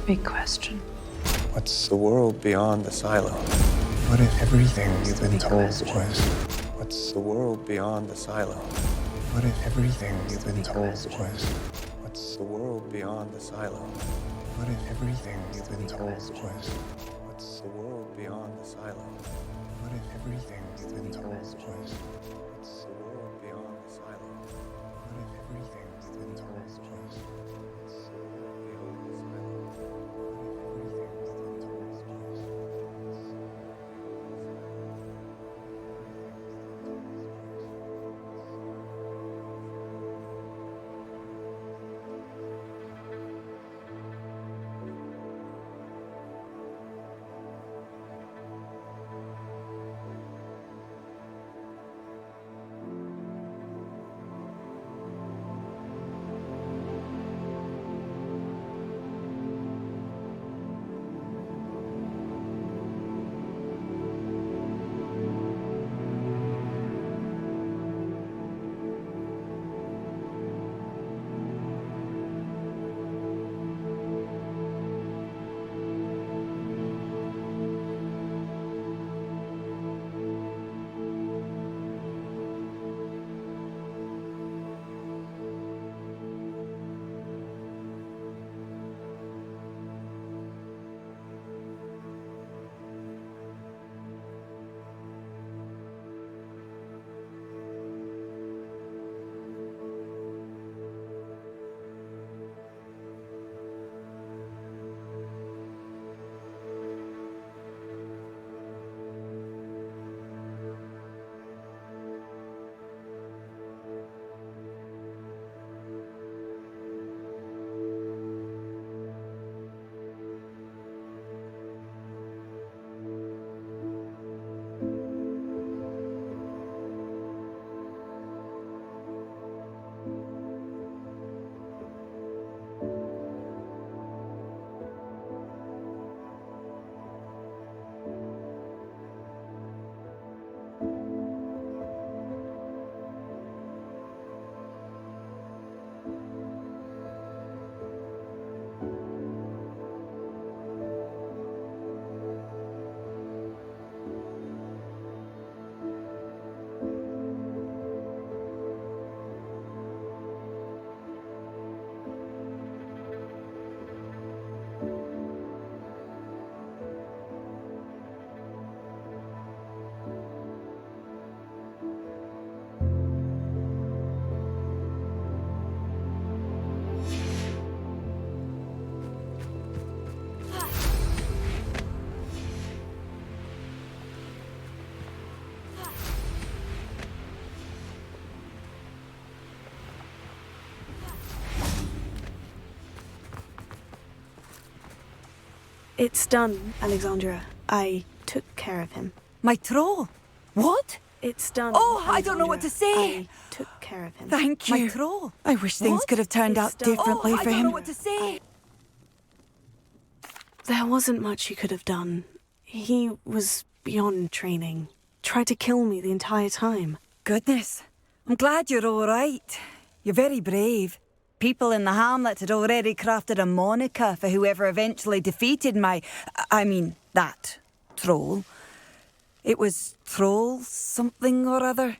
Big question. What's the world beyond the silo? What if everything you've been told was... What's the world beyond the silo? What if everything you've been told was... What's the world beyond the silo? What if everything you've been told was... What's the world beyond the silo? What if everything you've been told was... What's the world beyond the silo? What if everything you've been told was... What's the world beyond the silo? What if everything you've been told was... It's done, Alexandra. I took care of him. My troll? What? It's done. Oh, Alexandra. I don't know what to say. I took care of him. Thank you. My troll. I wish things What? could have turned out differently I for don't him. know what to say. There wasn't much you could have done. He was beyond training. Tried to kill me the entire time. Goodness. I'm glad you're all right. You're very brave. People in the hamlet had already crafted a moniker for whoever eventually defeated that troll. It was Troll something or other.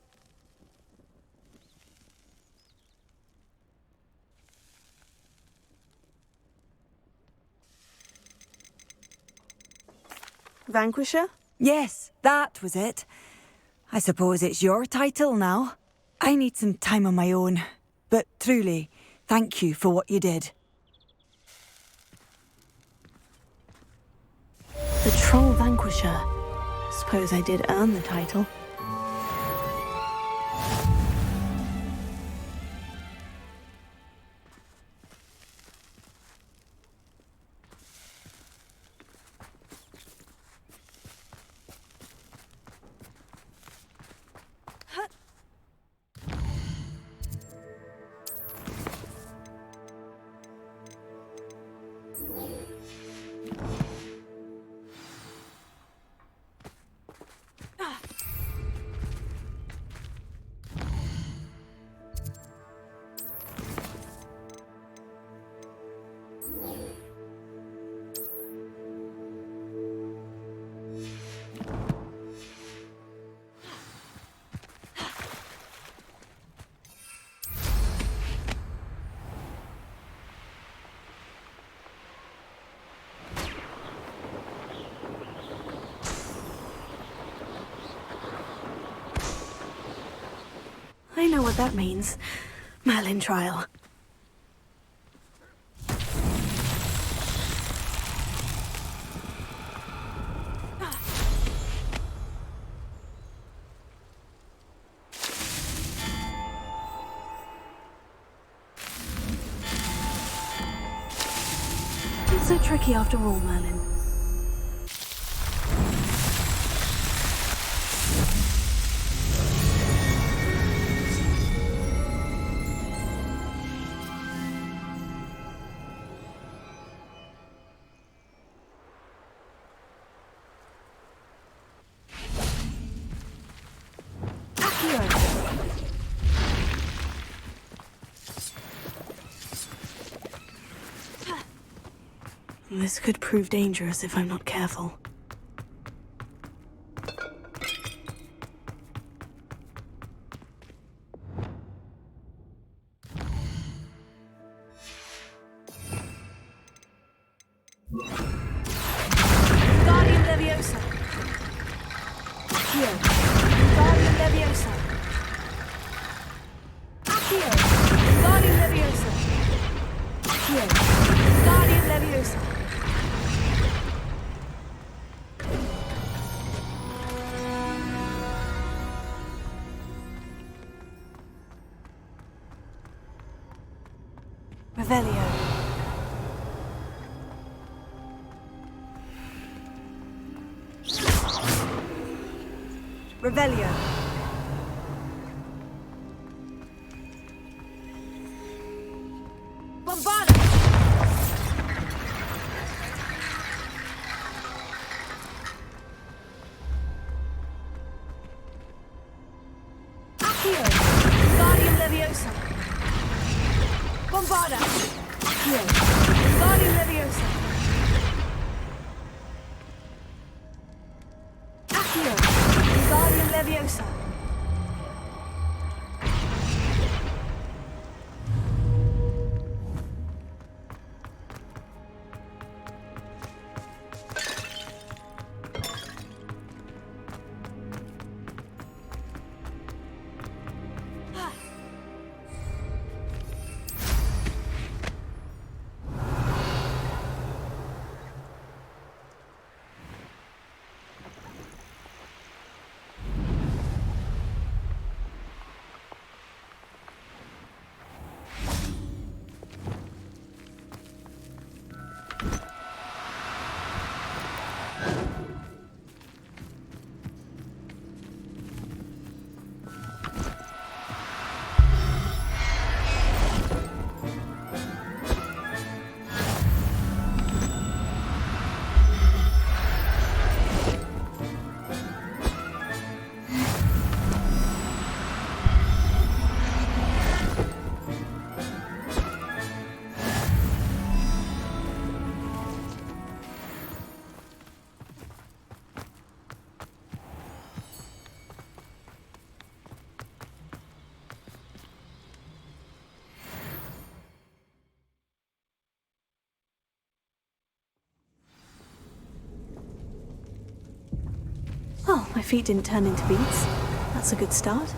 Vanquisher? Yes, that was it. I suppose it's your title now. I need some time on my own. But truly, thank you for what you did. The Troll Vanquisher. Suppose I did earn the title. I know what that means. Merlin trial. It's so tricky after all, Merlin. This could prove dangerous if I'm not careful. Guardian Leviosa! Accio! Guardian Leviosa! Accio! Guardian Leviosa! Accio! Guardian Leviosa! Revelio. Revelio. Bombarda! Accio! Guardian Leviosa! Bombarda! Accio! Guardian Leviosa! Accio! Guardian Leviosa! Well, my feet didn't turn into beets. That's a good start.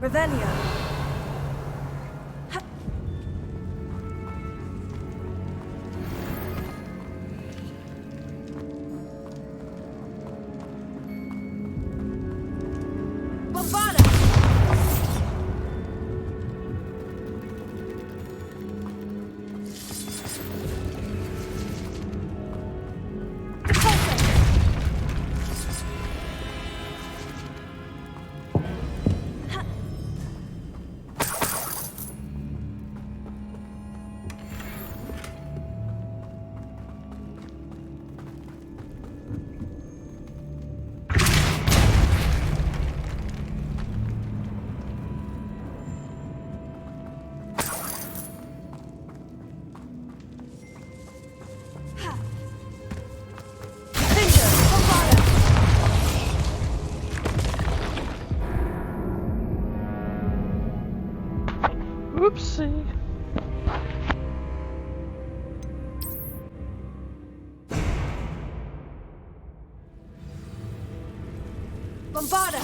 Revelio. Whoopsie. Bombarda!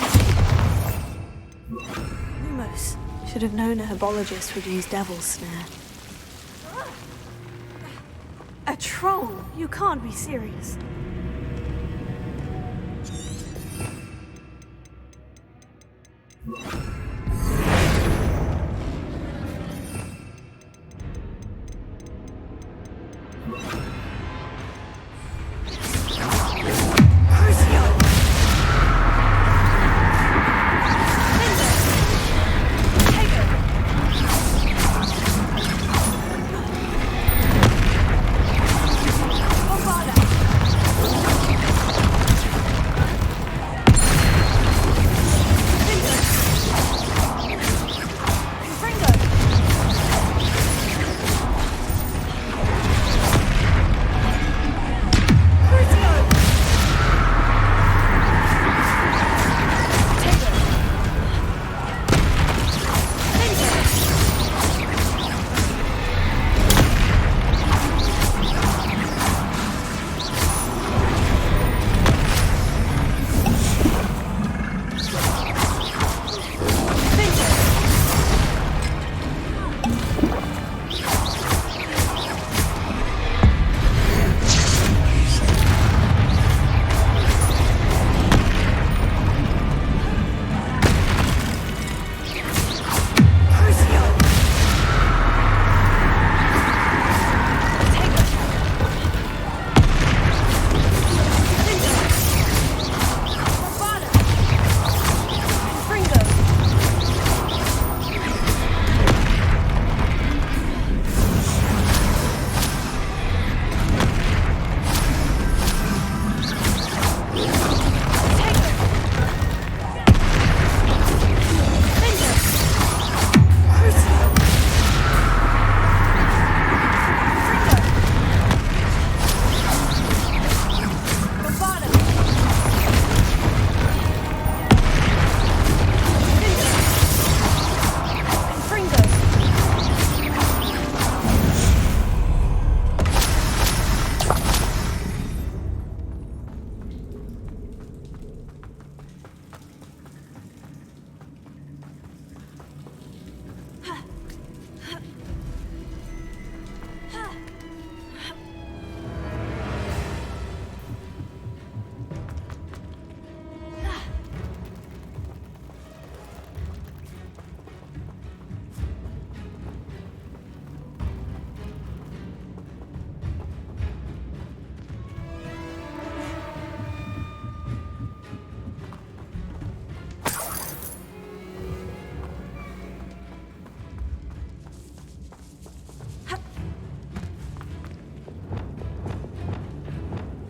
Lumos. Should have known a herbologist would use Devil's Snare. A troll? You can't be serious.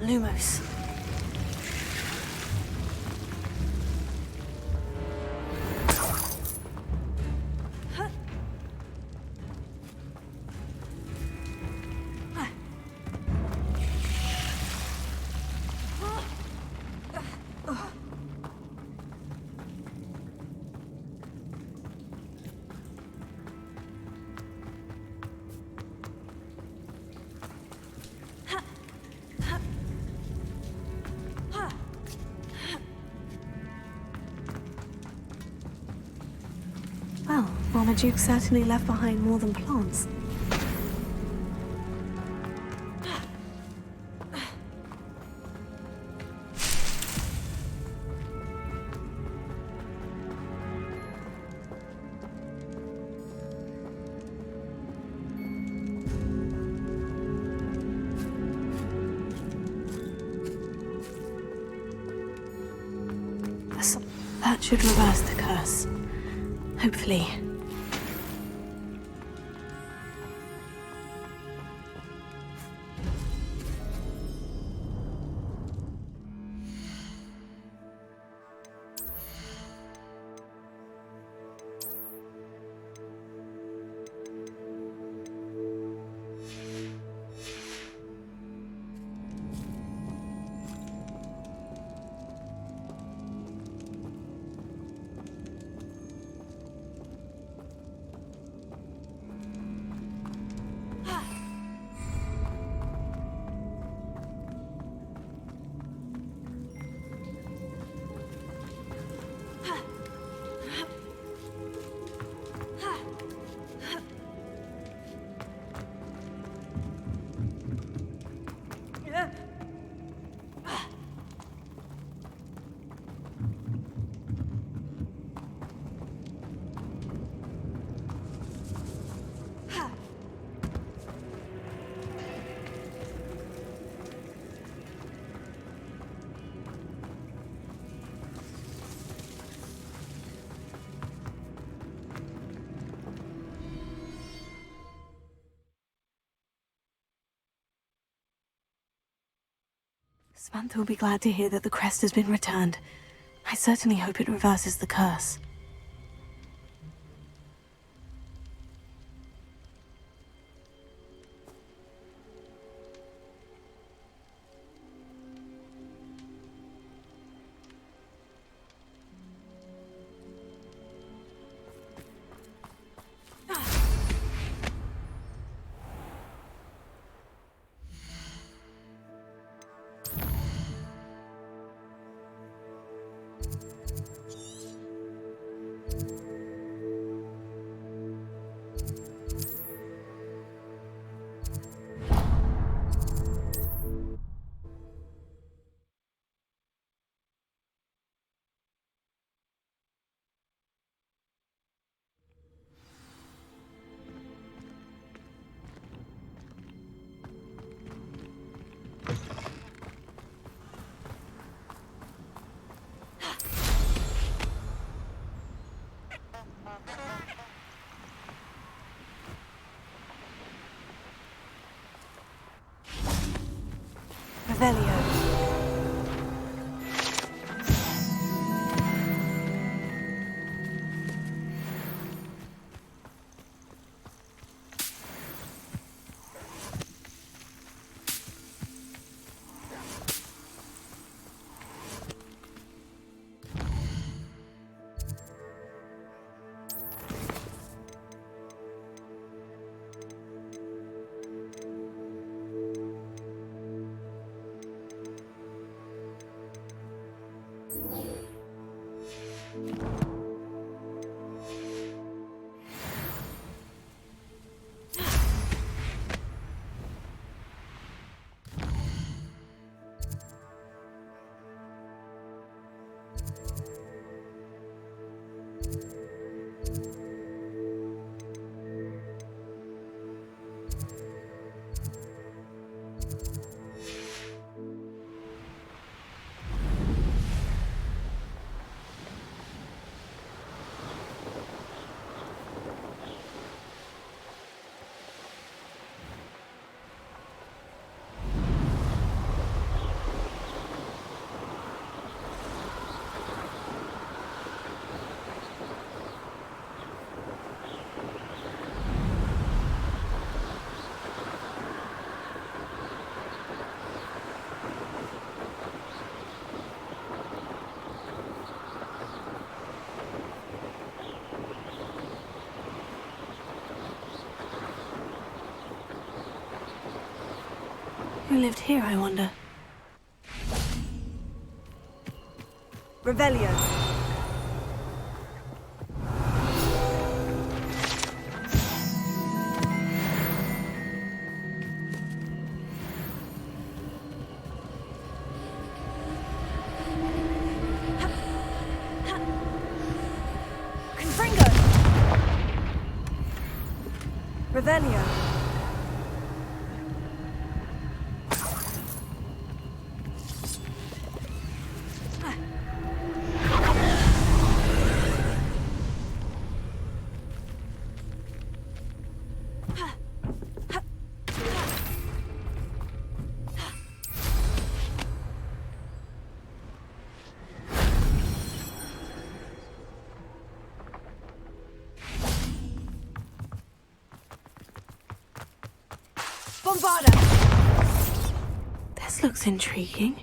Lumos. Well, Marmaduke certainly left behind more than plants. That should reverse the curse. Hopefully. Samantha will be glad to hear that the crest has been returned. I certainly hope it reverses the curse. Revelio. Who lived here, I wonder? Revelio. Confringo. Revelio. Bombarda! This looks intriguing.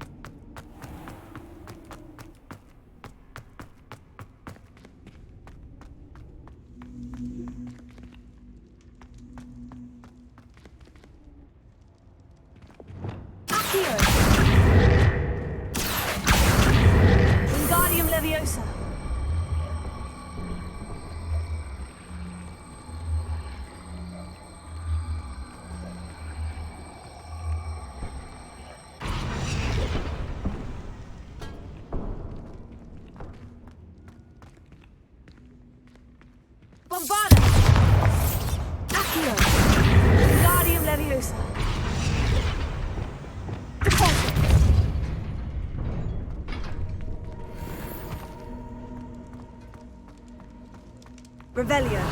Accio! Wingardium Leviosa! Bombarda! Accio! Wingardium Leviosa! Deposit! Revelio.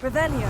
Revelio.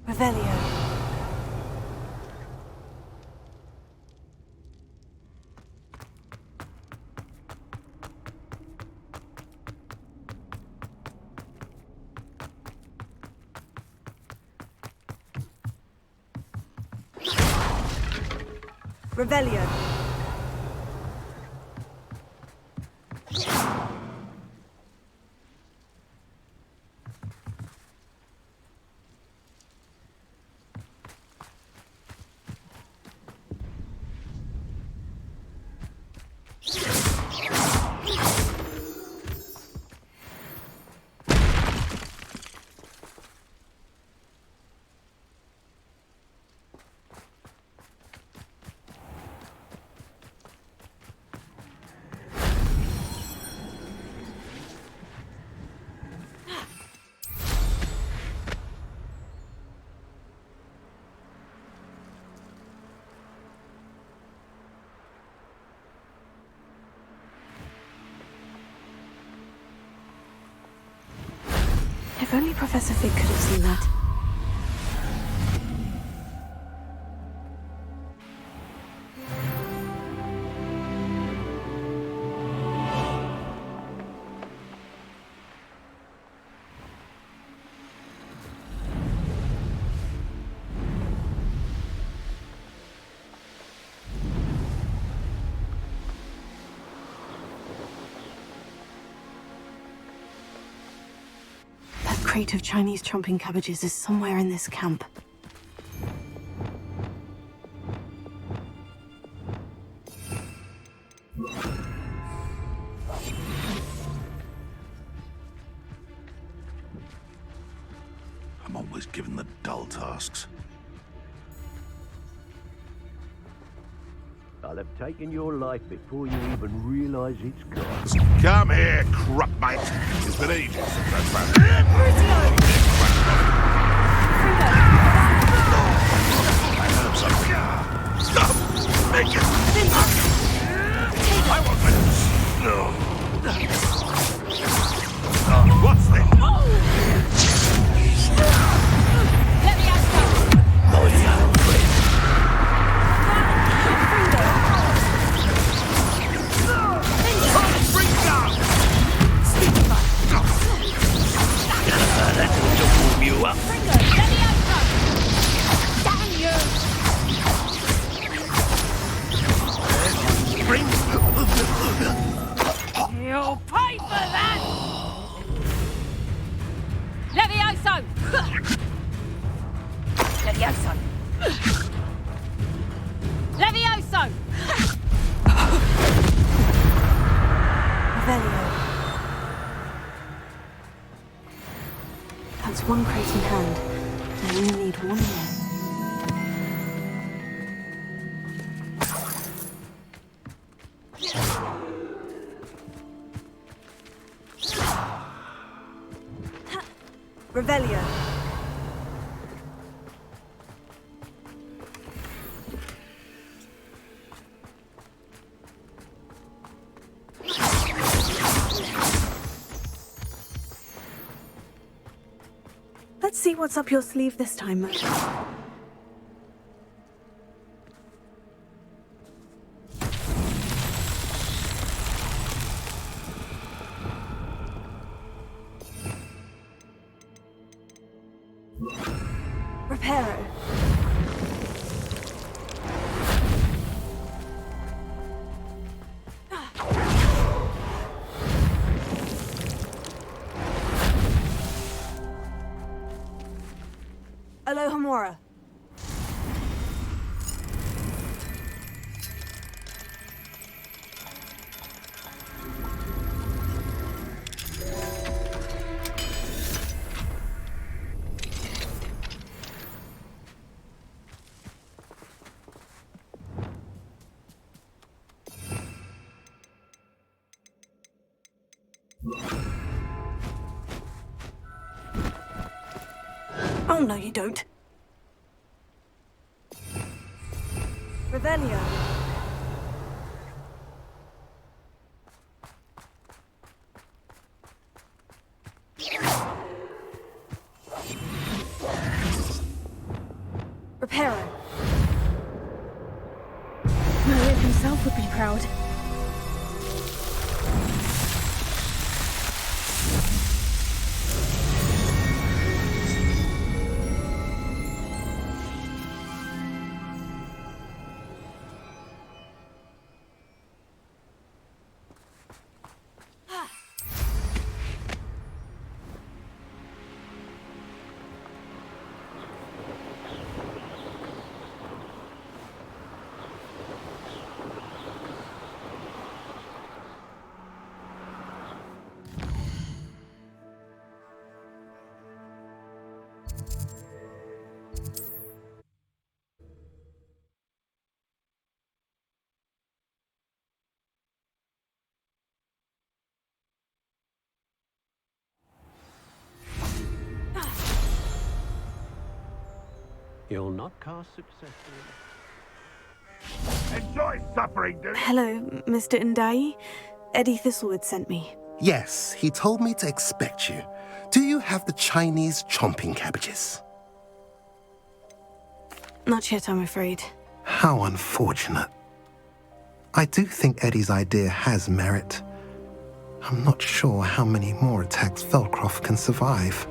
Revelio. Revelio. If only Professor Fig could have seen that. That crate of Chinese chomping cabbages is somewhere in this camp. I'm always given the dull tasks. I'll have taken your life before you even realize it's gone. Come here, crop mate. It's been ages since I've found I heard something. Stop! Make it! I won't let this. No. What's this? Let me ask you. Loyal friend. That ought to warm you up. Damn you! Bring. You'll pay for that! Levioso! Levioso! Levioso! Revelio. That's one crate in hand. I only need one more. Revelio. Let's see what's up your sleeve this time, Merchant. Reparo. Alohomora. Oh, no, you don't. Revelio. Reparo. Merlin himself would be proud. You'll not cast successfully. Enjoy suffering, dude. Hello, Mr. Ndai. Eddie Thistlewood sent me. Yes, he told me to expect you. Do you have the Chinese chomping cabbages? Not yet, I'm afraid. How unfortunate. I do think Eddie's idea has merit. I'm not sure how many more attacks Feldcroft can survive.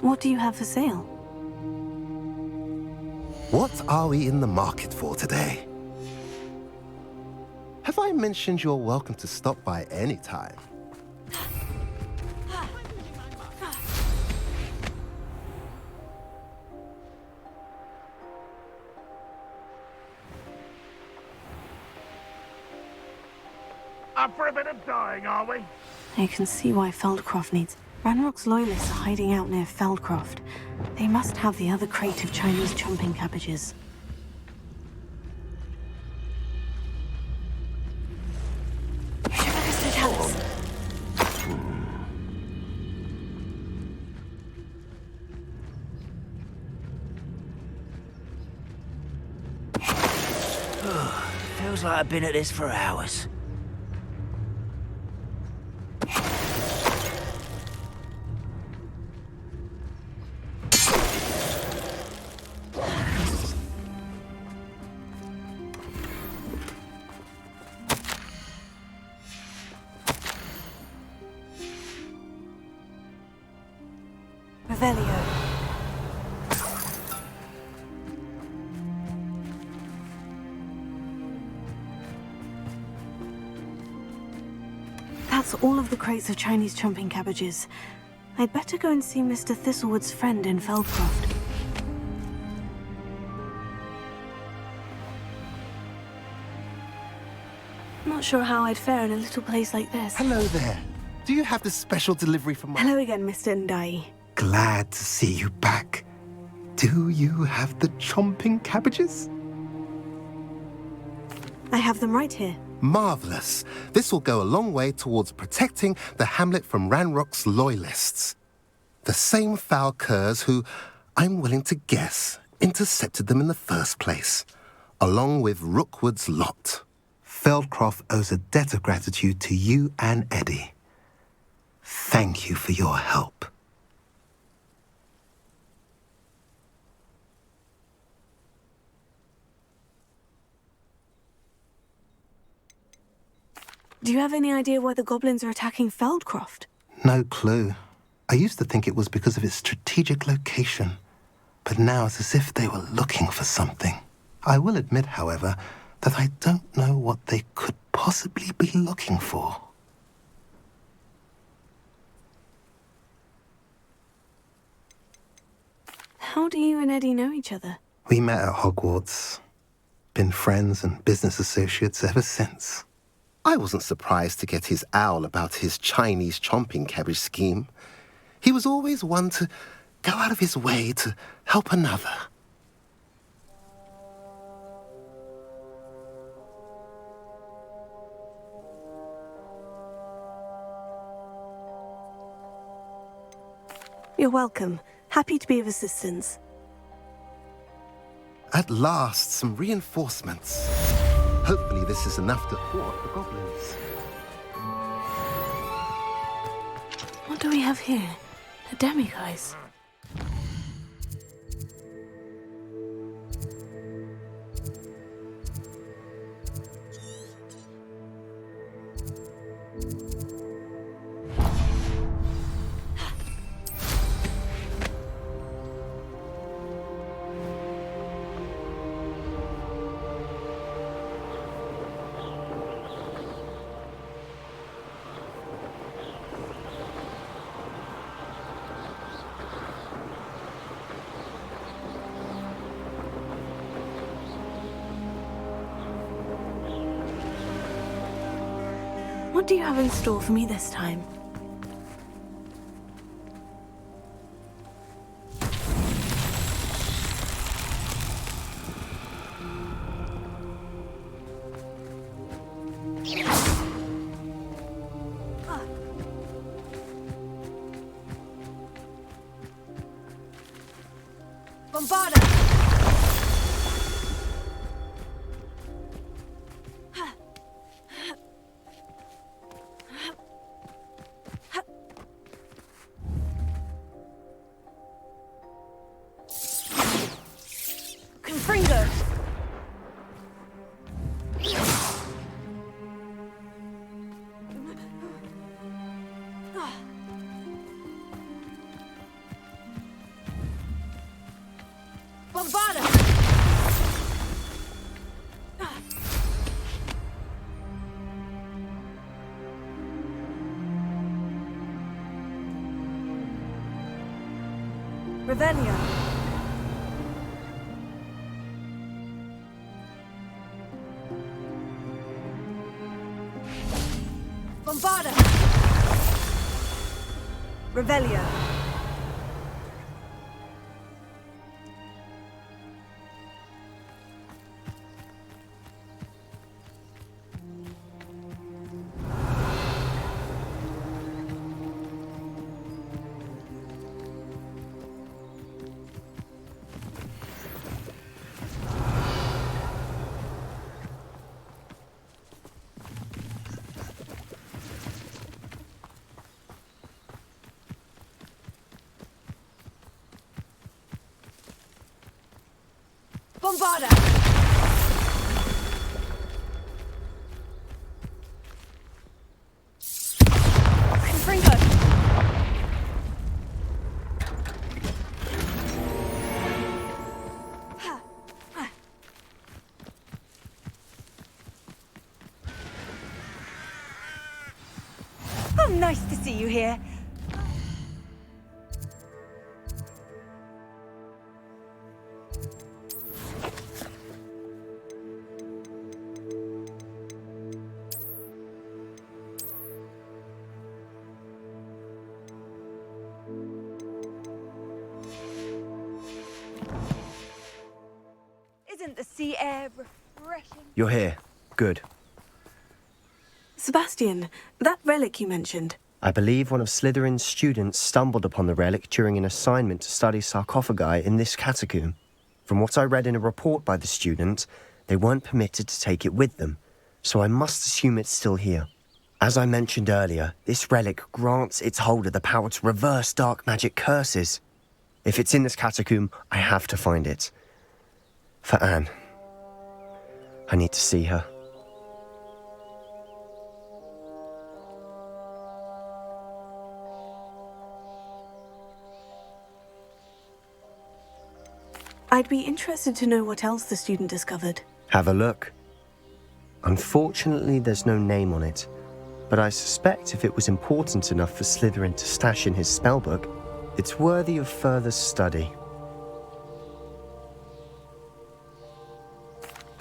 What do you have for sale? What are we in the market for today? Have I mentioned you're welcome to stop by any time? Up for a bit of dying, are we? I can see why Feldcroft needs... Ranrock's loyalists are hiding out near Feldcroft. They must have the other crate of Chinese chomping cabbages. Feels like I've been at this for hours. Revelio. That's all of the crates of Chinese chomping cabbages. I'd better go and see Mr. Thistlewood's friend in Feldcroft. Not sure how I'd fare in a little place like this. Hello there. Do you have the special delivery from my... Hello again, Mr. Ndai. Glad to see you back. Do you have the chomping cabbages? I have them right here. Marvelous. This will go a long way towards protecting the hamlet from Ranrock's loyalists. The same foul curs who, I'm willing to guess, intercepted them in the first place, along with Rookwood's lot. Feldcroft owes a debt of gratitude to you and Eddie. Thank you for your help. Do you have any idea why the goblins are attacking Feldcroft? No clue. I used to think it was because of its strategic location, but now it's as if they were looking for something. I will admit, however, that I don't know what they could possibly be looking for. How do you and Eddie know each other? We met at Hogwarts. Been friends and business associates ever since. I wasn't surprised to get his owl about his Chinese chomping cabbage scheme. He was always one to go out of his way to help another. You're welcome. Happy to be of assistance. At last, some reinforcements. Hopefully this is enough to thwart the goblins. What do we have here? A demiguise. What do you have in store for me this time? Bombarda! Confringo! Bombarda! Revelio. Bombarda! Revelio. Bombarda! Confringo! Oh, nice to see you here. Isn't the sea air refreshing? You're here. Good. Sebastian, that relic you mentioned, I believe one of Slytherin's students stumbled upon the relic during an assignment to study sarcophagi in this catacomb. From what I read in a report by the student, they weren't permitted to take it with them, so I must assume it's still here. As I mentioned earlier, this relic grants its holder the power to reverse dark magic curses. If it's in this catacomb, I have to find it. For Anne. I need to see her. I'd be interested to know what else the student discovered. Have a look. Unfortunately, there's no name on it, but I suspect if it was important enough for Slytherin to stash in his spellbook, it's worthy of further study.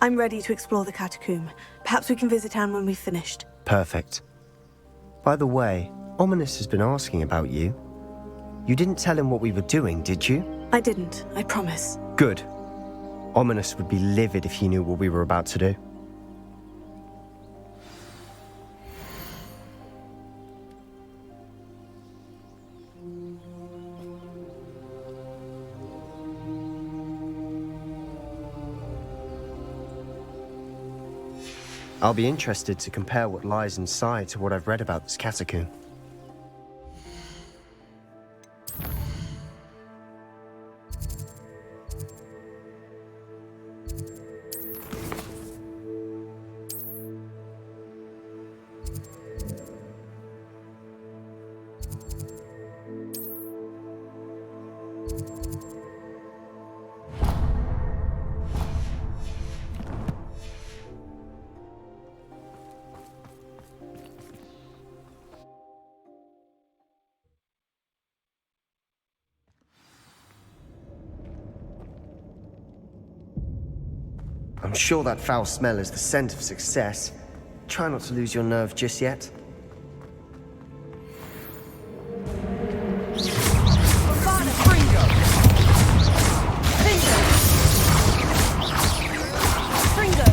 I'm ready to explore the catacomb. Perhaps we can visit Anne when we've finished. Perfect. By the way, Ominous has been asking about you. You didn't tell him what we were doing, did you? I didn't, I promise. Good. Ominous would be livid if he knew what we were about to do. I'll be interested to compare what lies inside to what I've read about this catacomb. I'm sure that foul smell is the scent of success. Try not to lose your nerve just yet. Bombada! Fringo! Fringo! Fringo!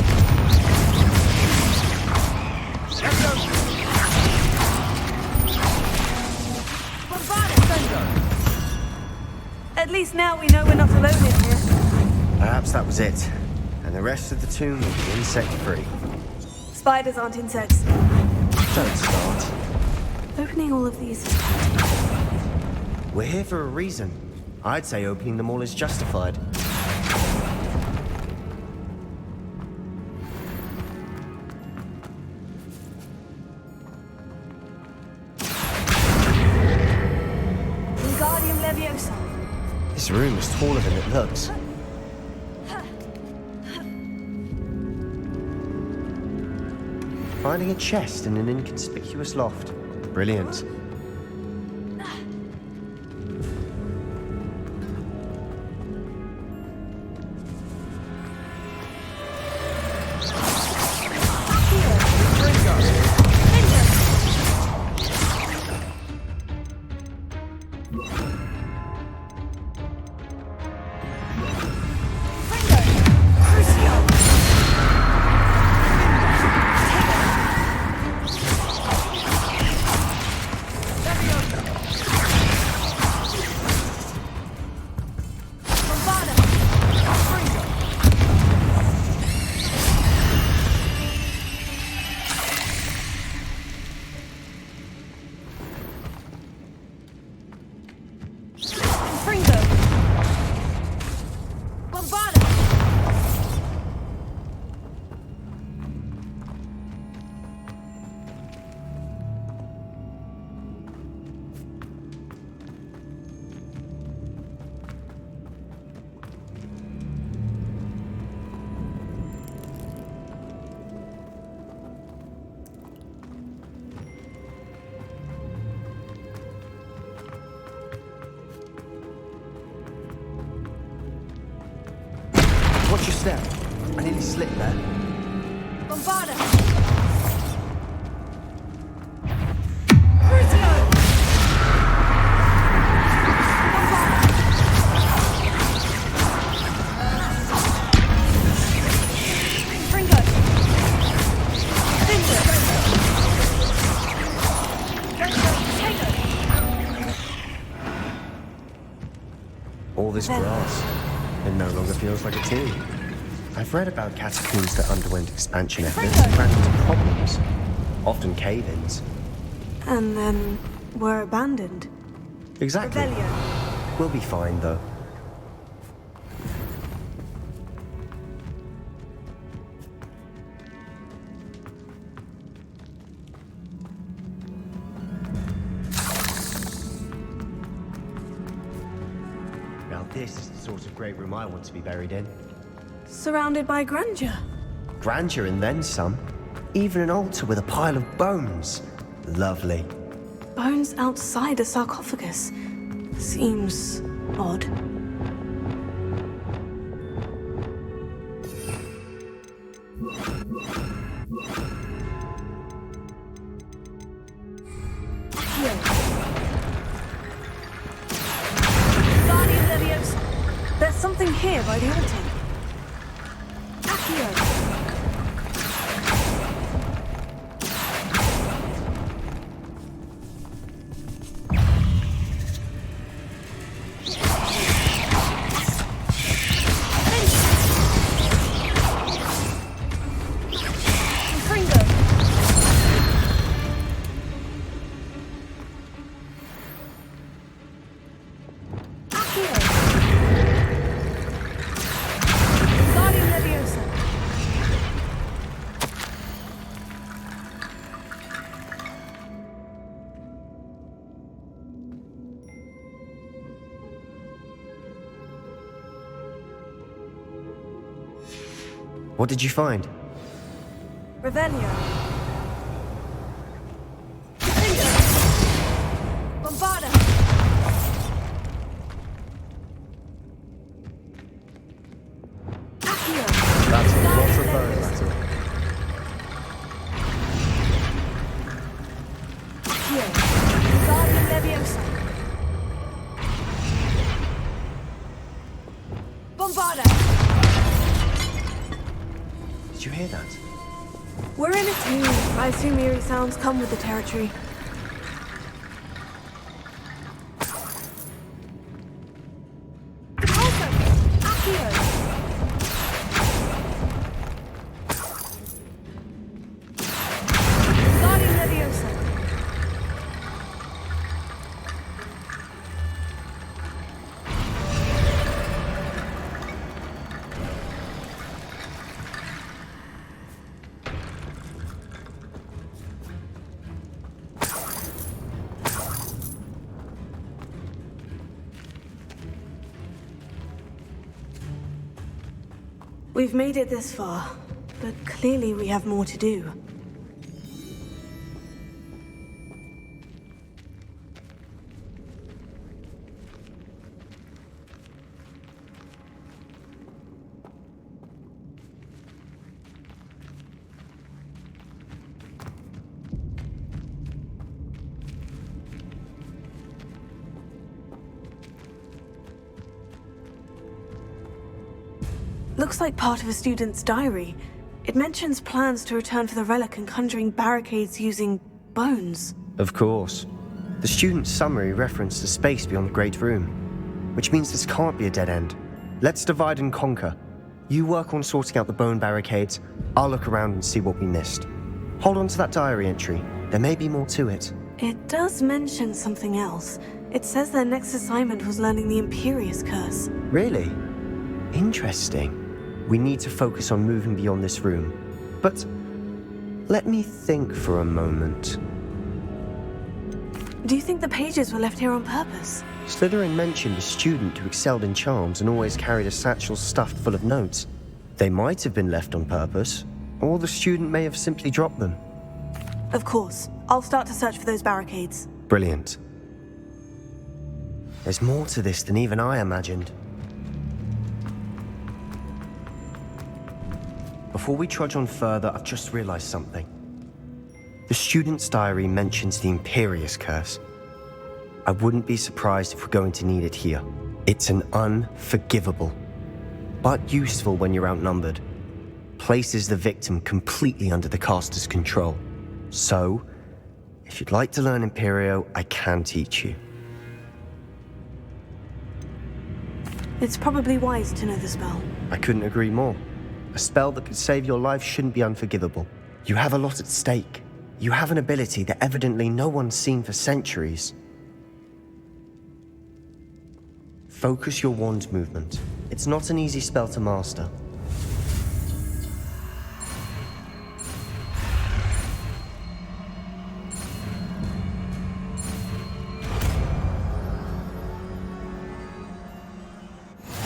Bombada! Fringo! At least now we know we're not alone in here. Perhaps that was it. And the rest of the tomb will be insect-free. Spiders aren't insects. Don't start. Opening all of these is practical. We're here for a reason. I'd say opening them all is justified. Wingardium Leviosa. This room is taller than it looks. Finding a chest in an inconspicuous loft. Brilliant. Watch your step. I nearly slipped there. Bombada! Fringo! this grass. It no longer feels like a tomb. I've read about catacombs that underwent expansion efforts and ran into problems, often cave-ins. And then were abandoned. Exactly. Rebellion. We'll be fine, though. Now this is the sort of great room I want to be buried in. Surrounded by grandeur. Grandeur and then some. Even an altar with a pile of bones. Lovely. Bones outside a sarcophagus. Seems odd. Guardian Leviosa. There's something here by the altar. Accio. Fringo. Accio. Guardian Leviosa. What did you find? Revelio. Bombarda. Accio. That's a lot of bone metal. Accio. Guardian Leviosa. Bombarda. Did you hear that? We're in a tomb. I assume eerie sounds come with the territory. Alta. Accio. Guardian Leviosa. We've made it this far, but clearly we have more to do. Looks like part of a student's diary. It mentions plans to return for the relic and conjuring barricades using bones. Of course. The student's summary referenced the space beyond the Great Room, which means this can't be a dead end. Let's divide and conquer. You work on sorting out the bone barricades, I'll look around and see what we missed. Hold on to that diary entry. There may be more to it. It does mention something else. It says their next assignment was learning the Imperius curse. Really? Interesting. We need to focus on moving beyond this room. But let me think for a moment. Do you think the pages were left here on purpose? Slytherin mentioned a student who excelled in charms and always carried a satchel stuffed full of notes. They might have been left on purpose, or the student may have simply dropped them. Of course. I'll start to search for those barricades. Brilliant. There's more to this than even I imagined. Before we trudge on further, I've just realized something. The student's diary mentions the Imperius curse. I wouldn't be surprised if we're going to need it here. It's an unforgivable, but useful when you're outnumbered. Places the victim completely under the caster's control. So, if you'd like to learn Imperio, I can teach you. It's probably wise to know the spell. I couldn't agree more. A spell that could save your life shouldn't be unforgivable. You have a lot at stake. You have an ability that evidently no one's seen for centuries. Focus your wand movement. It's not an easy spell to master.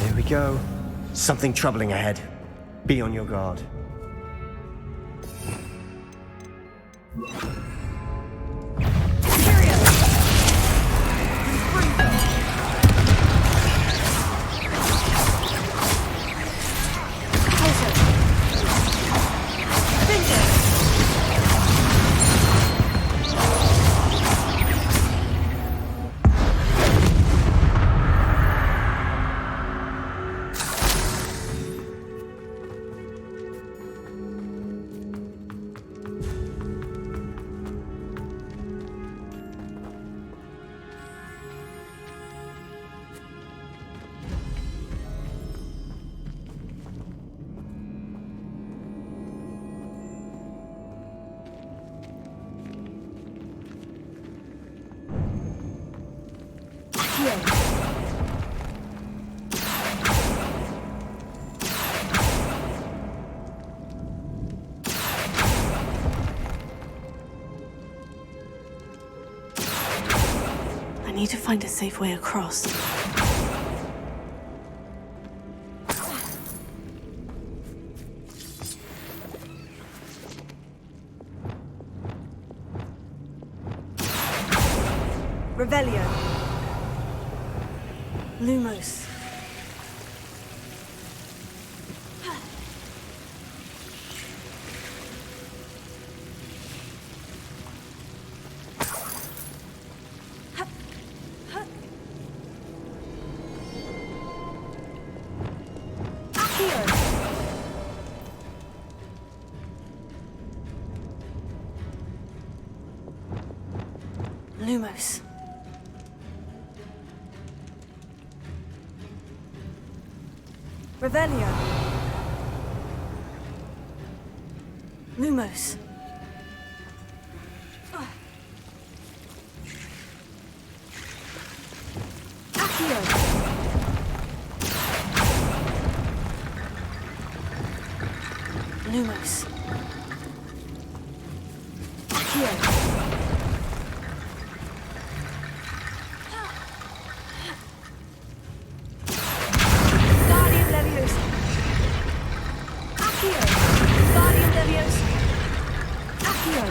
Here we go. Something troubling ahead. Be on your guard. I need to find a safe way across. Revelio. Lumos. Lumos. Revelio. Lumos. Accio. Lumos. Accio. Guardian Leviosa. Accio. Guardian Leviosa. Accio.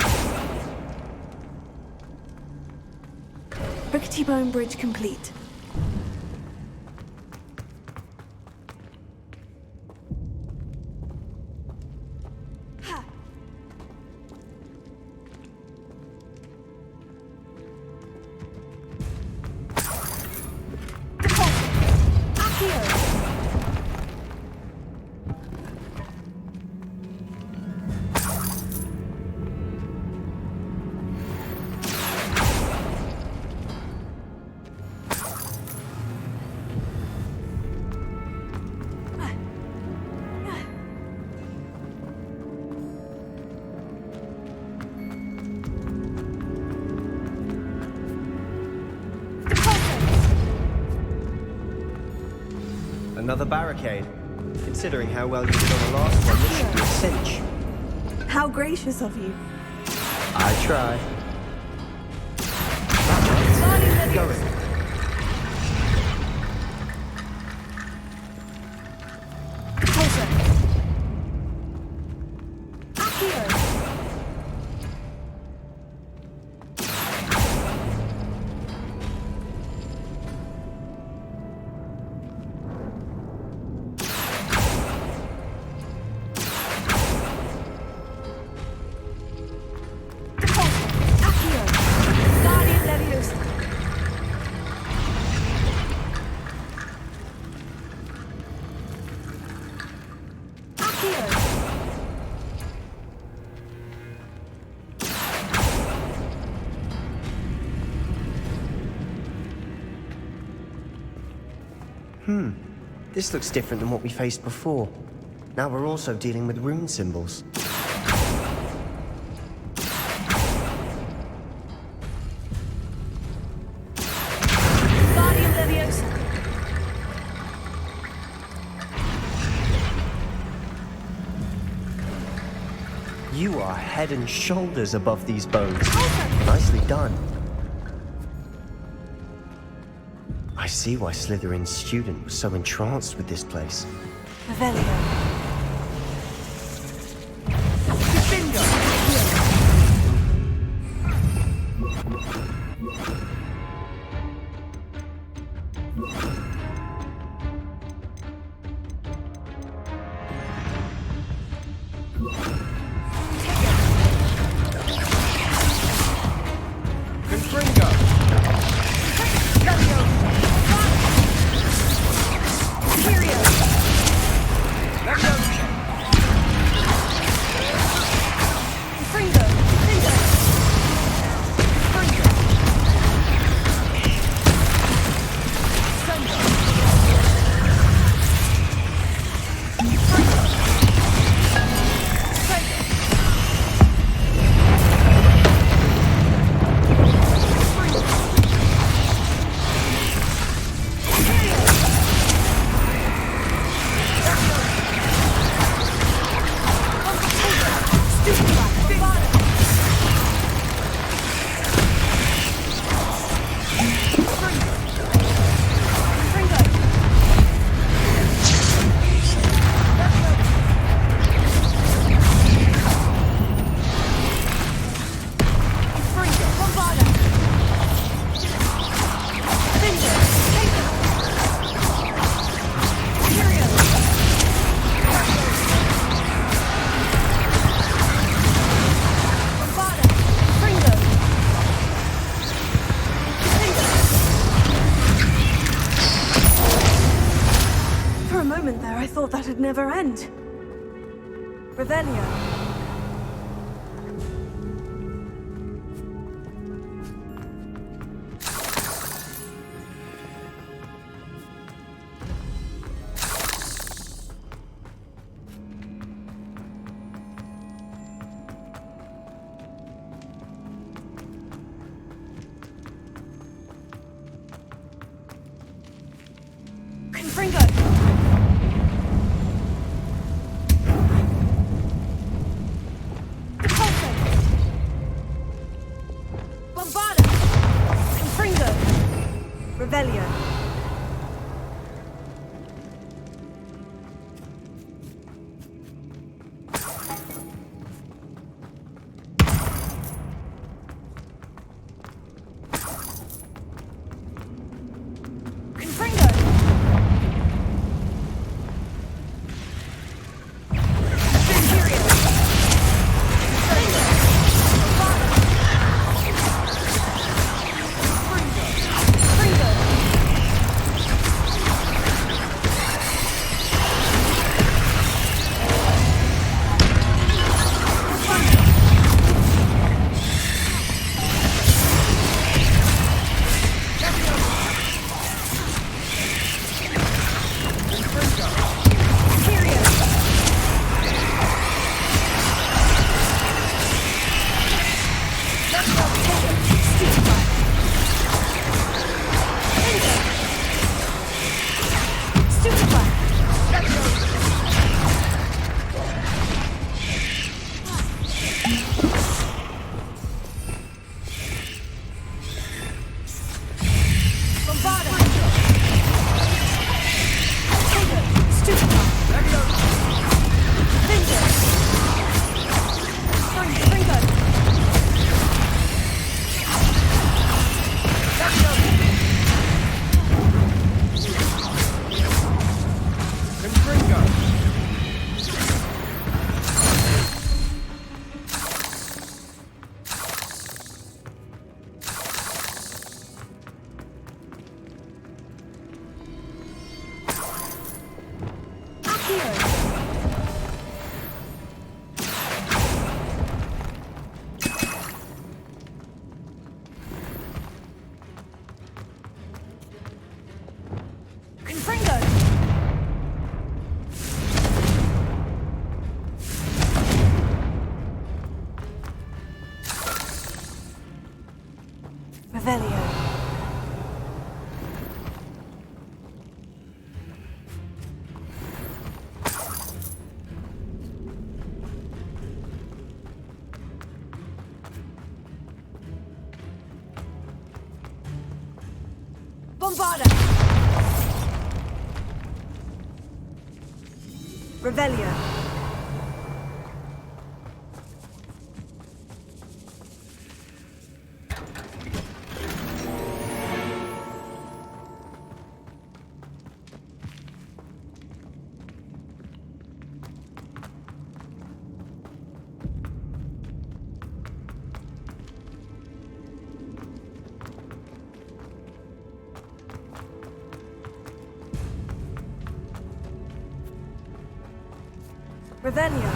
Rickety Bone Bridge complete. Another barricade. Considering how well you did on the last one, this should be a cinch. How gracious of you. I try. Guardian Leviosa. Going. Guardian Leviosa. This looks different than what we faced before. Now we're also dealing with rune symbols. Wingardium Leviosa. You are head and shoulders above these bones. Nicely done. I see why Slytherin's student was so entranced with this place. Revelio. I thought that'd never end. Revelio. Confringo! Revelio. Confringo. Imperius. Confringo. Revelio. Bombarda! Revelio. Revelio.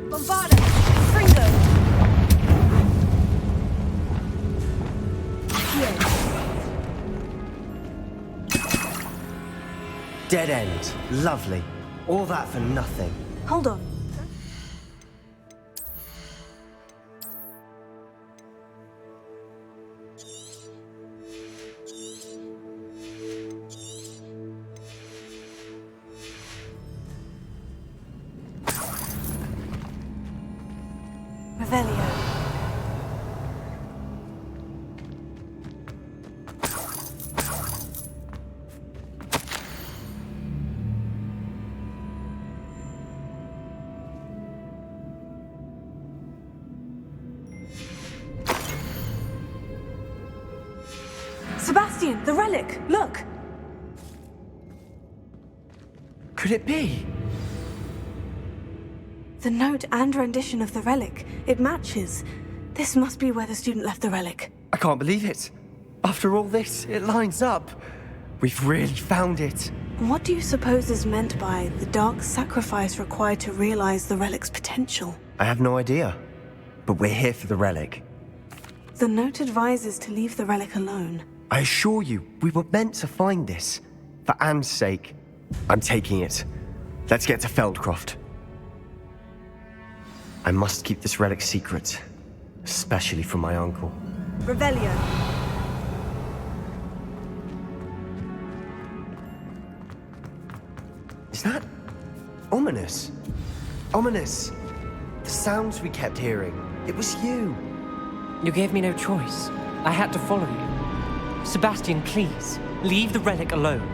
Bombarda! Fringo! Dead end. Lovely. All that for nothing. Hold on. Revelio. Sebastian, the relic! Look! Could it be? The note and rendition of the relic. It matches. This must be where the student left the relic. I can't believe it. After all this, it lines up. We've really found it. What do you suppose is meant by the dark sacrifice required to realize the relic's potential? I have no idea. But we're here for the relic. The note advises to leave the relic alone. I assure you, we were meant to find this. For Anne's sake. I'm taking it. Let's get to Feldcroft. I must keep this relic secret. Especially from my uncle. Revelio. Is that ominous? Ominous. The sounds we kept hearing. It was you. You gave me no choice. I had to follow you. Sebastian, please, leave the relic alone.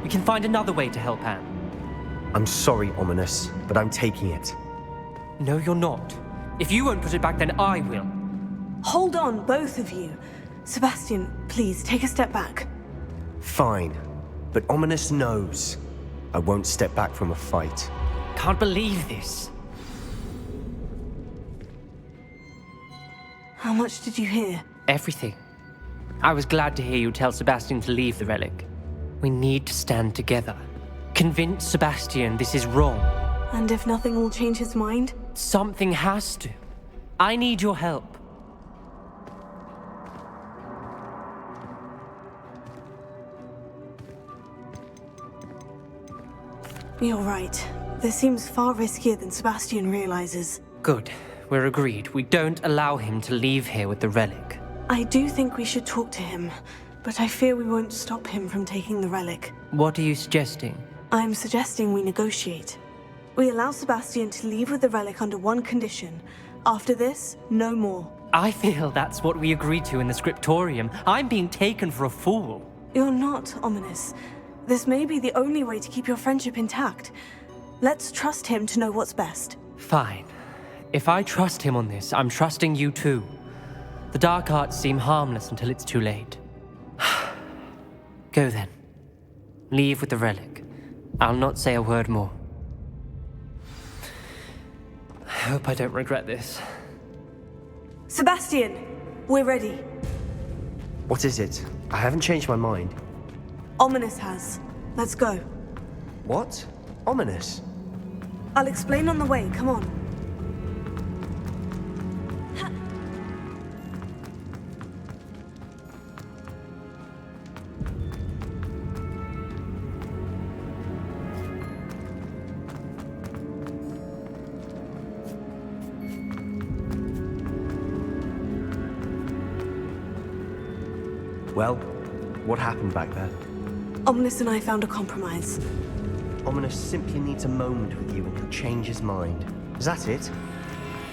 We can find another way to help Anne. I'm sorry, Ominous, but I'm taking it. No, you're not. If you won't put it back, then I will. Hold on, both of you. Sebastian, please, take a step back. Fine. But Ominous knows. I won't step back from a fight. Can't believe this. How much did you hear? Everything. I was glad to hear you tell Sebastian to leave the relic. We need to stand together. Convince Sebastian this is wrong. And if nothing will change his mind? Something has to. I need your help. You're right. This seems far riskier than Sebastian realizes. Good. We're agreed. We don't allow him to leave here with the relic. I do think we should talk to him, but I fear we won't stop him from taking the relic. What are you suggesting? I'm suggesting we negotiate. We allow Sebastian to leave with the relic under one condition. After this, no more. I feel that's what we agreed to in the scriptorium. I'm being taken for a fool. You're not, Ominous. This may be the only way to keep your friendship intact. Let's trust him to know what's best. Fine. If I trust him on this, I'm trusting you too. The dark arts seem harmless until it's too late. Go then. Leave with the relic. I'll not say a word more. I hope I don't regret this. Sebastian, we're ready. What is it? I haven't changed my mind. Ominous has. Let's go. What? Ominous? I'll explain on the way, come on. Well, what happened back there? Ominous and I found a compromise. Ominous simply needs a moment with you and he'll change his mind. Is that it?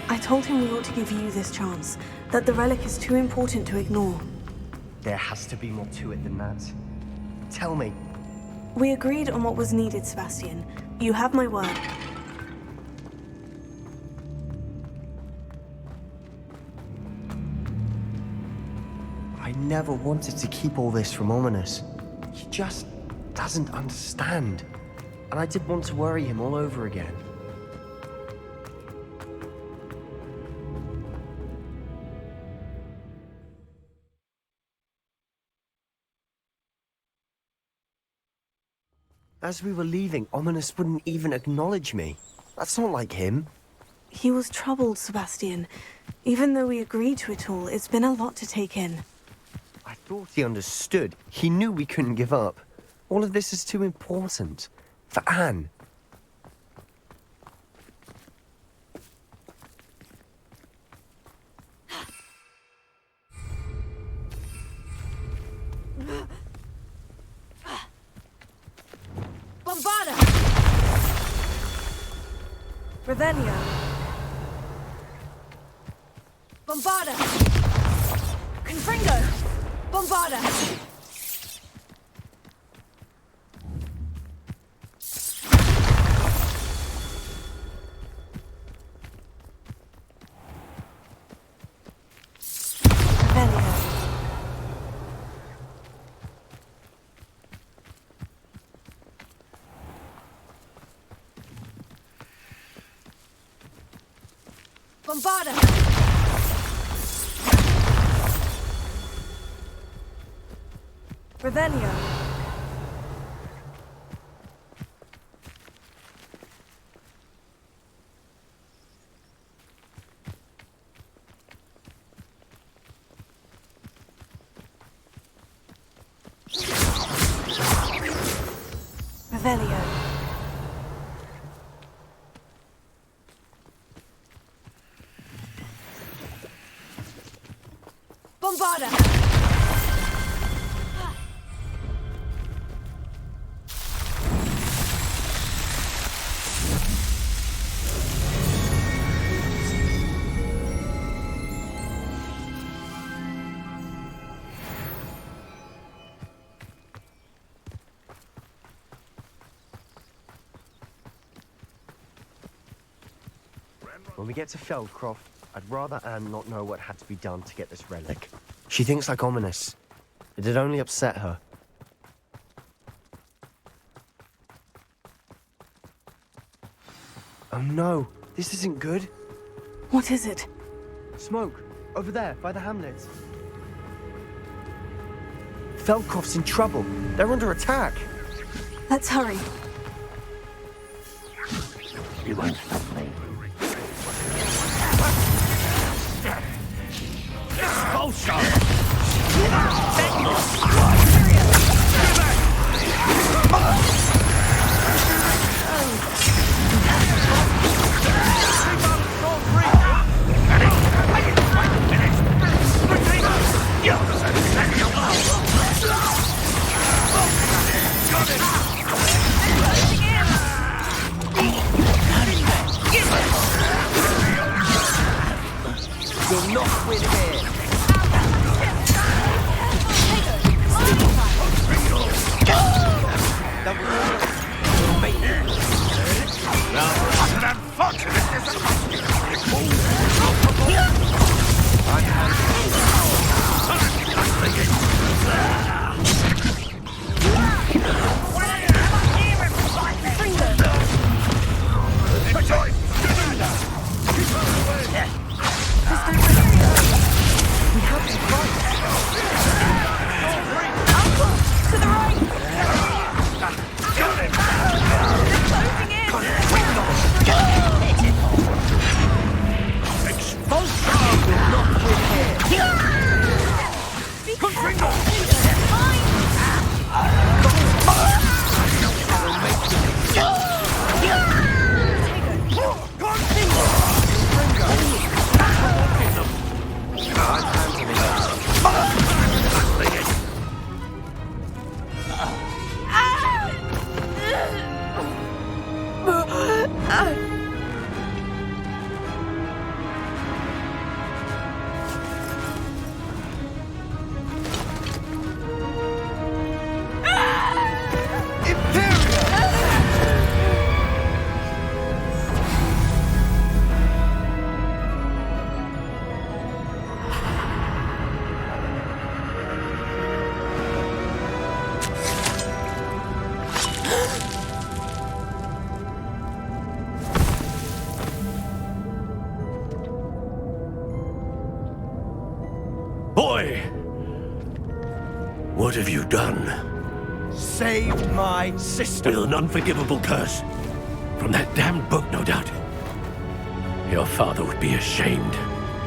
I told him we ought to give you this chance, that the relic is too important to ignore. There has to be more to it than that. Tell me. We agreed on what was needed, Sebastian. You have my word. I never wanted to keep all this from Ominous. He just doesn't understand. And I did want to worry him all over again. As we were leaving, Ominous wouldn't even acknowledge me. That's not like him. He was troubled, Sebastian. Even though we agreed to it all, it's been a lot to take in. I thought he understood. He knew we couldn't give up. All of this is too important. For Anne. Bombarda! Revelio. Bombarda! Confringo! Bombarda! Bombarda! Revelio. Revelio. Bombarda! When we get to Feldcroft, I'd rather Anne not know what had to be done to get this relic. She thinks like Ominous. It'd only upset her. Oh no, this isn't good. What is it? Smoke, over there, by the hamlet. Feldcroft's in trouble. They're under attack. Let's hurry. You won't stop me. You'll not win here. Boy! What have you done? Saved my sister. With an unforgivable curse. From that damned book, no doubt. Your father would be ashamed.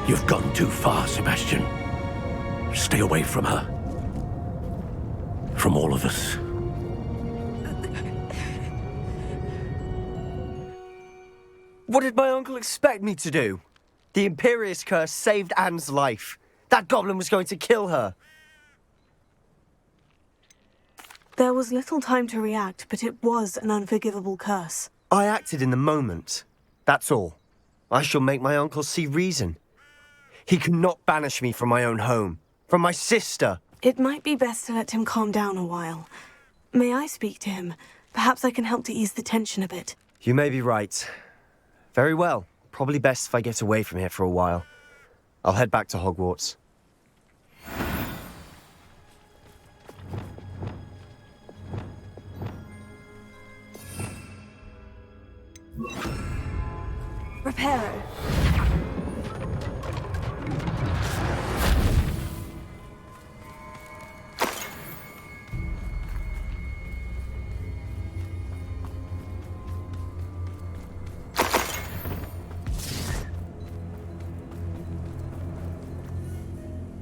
You've gone too far, Sebastian. Stay away from her. From all of us. What did my uncle expect me to do? The Imperius curse saved Anne's life. That goblin was going to kill her. There was little time to react, but it was an unforgivable curse. I acted in the moment. That's all. I shall make my uncle see reason. He cannot banish me from my own home, from my sister. It might be best to let him calm down a while. May I speak to him? Perhaps I can help to ease the tension a bit. You may be right. Very well. Probably best if I get away from here for a while. I'll head back to Hogwarts. Reparo.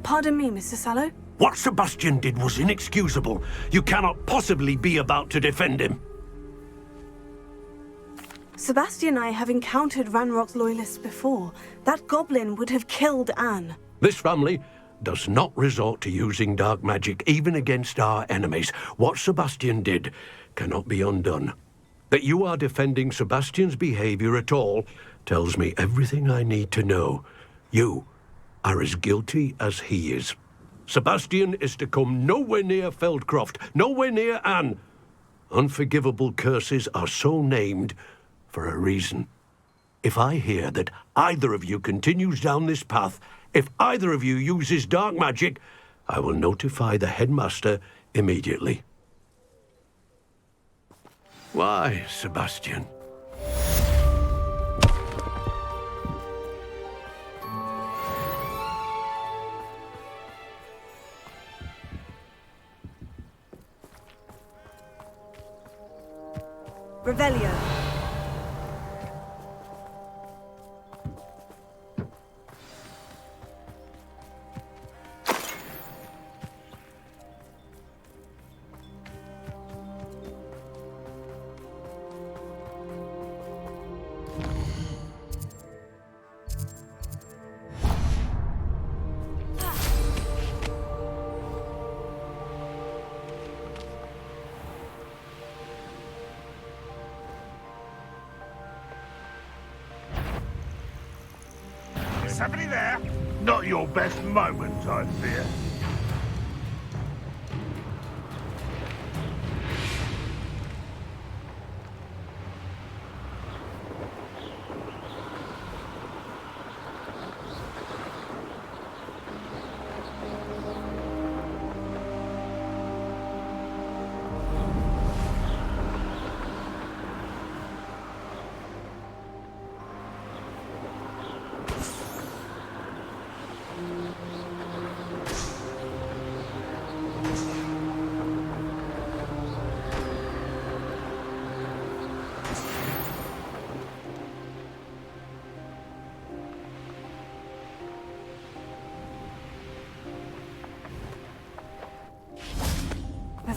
Pardon me, Mr. Sallow? What Sebastian did was inexcusable. You cannot possibly be about to defend him. Sebastian and I have encountered Ranrock's loyalists before. That goblin would have killed Anne. This family does not resort to using dark magic, even against our enemies. What Sebastian did cannot be undone. That you are defending Sebastian's behavior at all tells me everything I need to know. You are as guilty as he is. Sebastian is to come nowhere near Feldcroft, nowhere near Anne. Unforgivable curses are so named for a reason. If I hear that either of you continues down this path, if either of you uses dark magic, I will notify the headmaster immediately. Why, Sebastian? Revelio. Is somebody there? Not your best moment, I fear.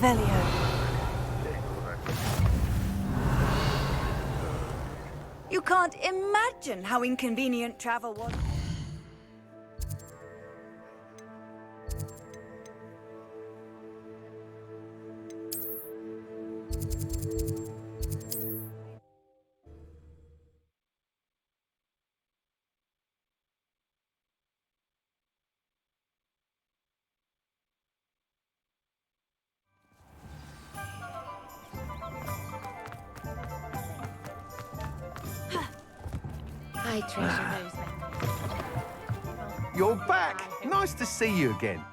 Revelio. You can't imagine how inconvenient travel was. I treasure those memories. You're back. Nice to see you again.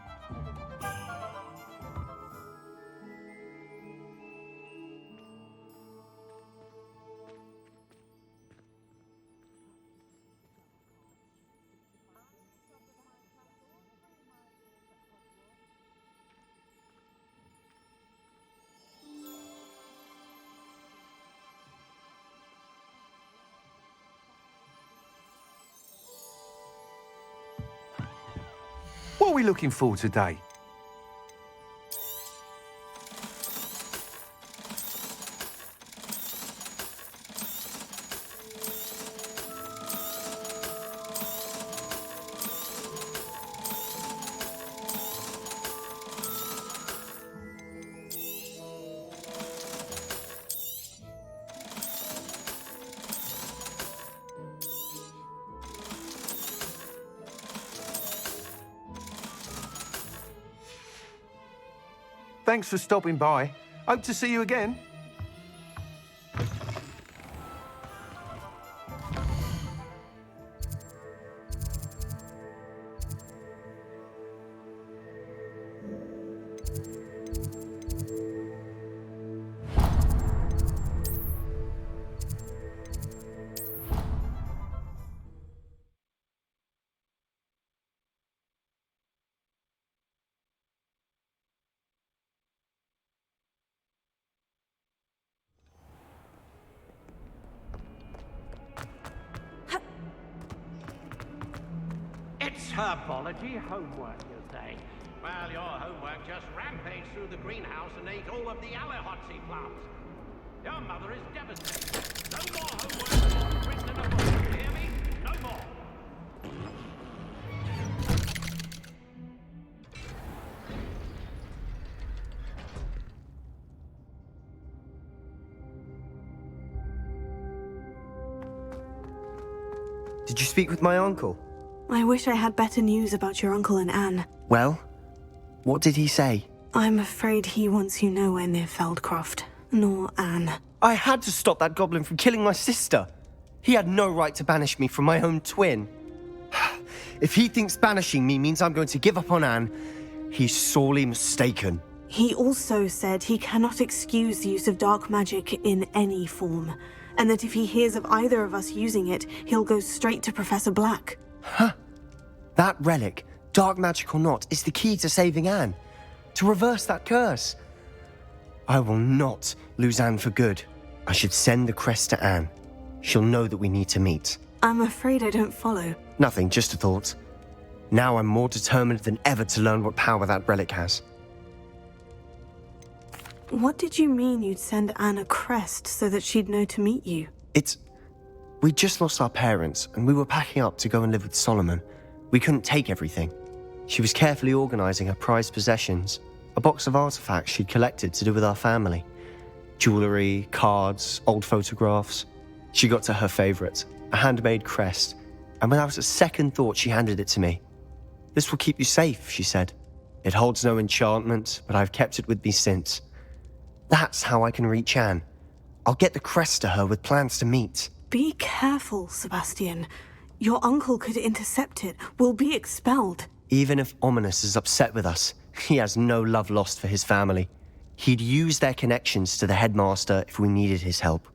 What are we looking for today? Thanks for stopping by. Hope to see you again. It's herbology homework, you say? Well, your homework just rampaged through the greenhouse and ate all of the Alehotzi plants. Your mother is devastated. No more homework written in a book. You hear me? No more. Did you speak with my uncle? I wish I had better news about your uncle and Anne. Well, what did he say? I'm afraid he wants you nowhere near Feldcroft, nor Anne. I had to stop that goblin from killing my sister. He had no right to banish me from my own twin. If he thinks banishing me means I'm going to give up on Anne, he's sorely mistaken. He also said he cannot excuse the use of dark magic in any form, and that if he hears of either of us using it, he'll go straight to Professor Black. Huh? That relic, dark magic or not, is the key to saving Anne. To reverse that curse. I will not lose Anne for good. I should send the crest to Anne. She'll know that we need to meet. I'm afraid I don't follow. Nothing, just a thought. Now I'm more determined than ever to learn what power that relic has. What did you mean you'd send Anne a crest so that she'd know to meet you? We'd just lost our parents, and we were packing up to go and live with Solomon. We couldn't take everything. She was carefully organising her prized possessions, a box of artifacts she'd collected to do with our family. Jewellery, cards, old photographs. She got to her favourite, a handmade crest, and without a second thought she handed it to me. "This will keep you safe," she said. "It holds no enchantment, but I've kept it with me since. That's how I can reach Anne. I'll get the crest to her with plans to meet." Be careful, Sebastian. Your uncle could intercept it. We'll be expelled. Even if Ominous is upset with us, he has no love lost for his family. He'd use their connections to the headmaster if we needed his help.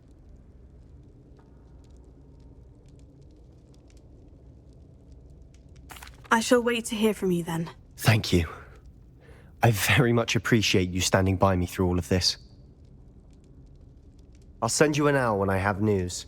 I shall wait to hear from you then. Thank you. I very much appreciate you standing by me through all of this. I'll send you an owl when I have news.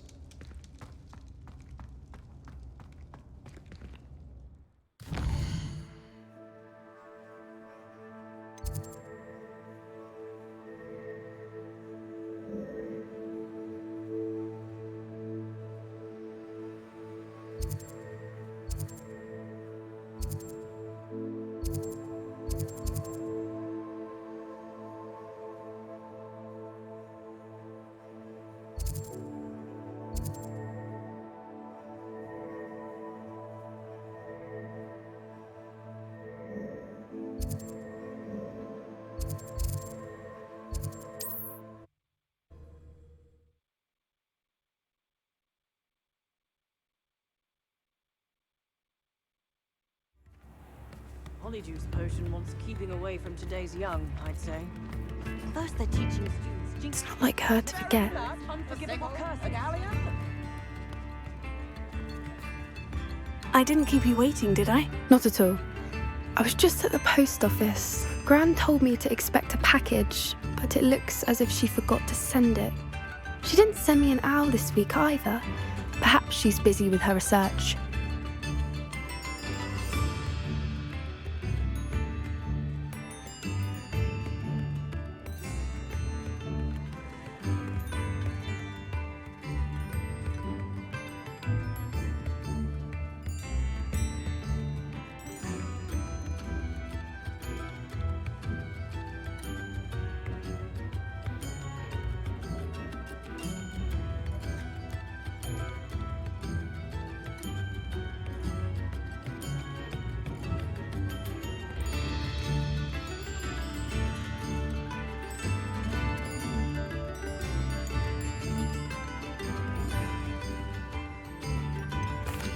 Polyjuice potion wants keeping away from today's young, I'd say. First they're teaching students jinx. It's not like her to forget. I didn't keep you waiting, did I? Not at all. I was just at the post office. Gran told me to expect a package, but it looks as if she forgot to send it. She didn't send me an owl this week either. Perhaps she's busy with her research.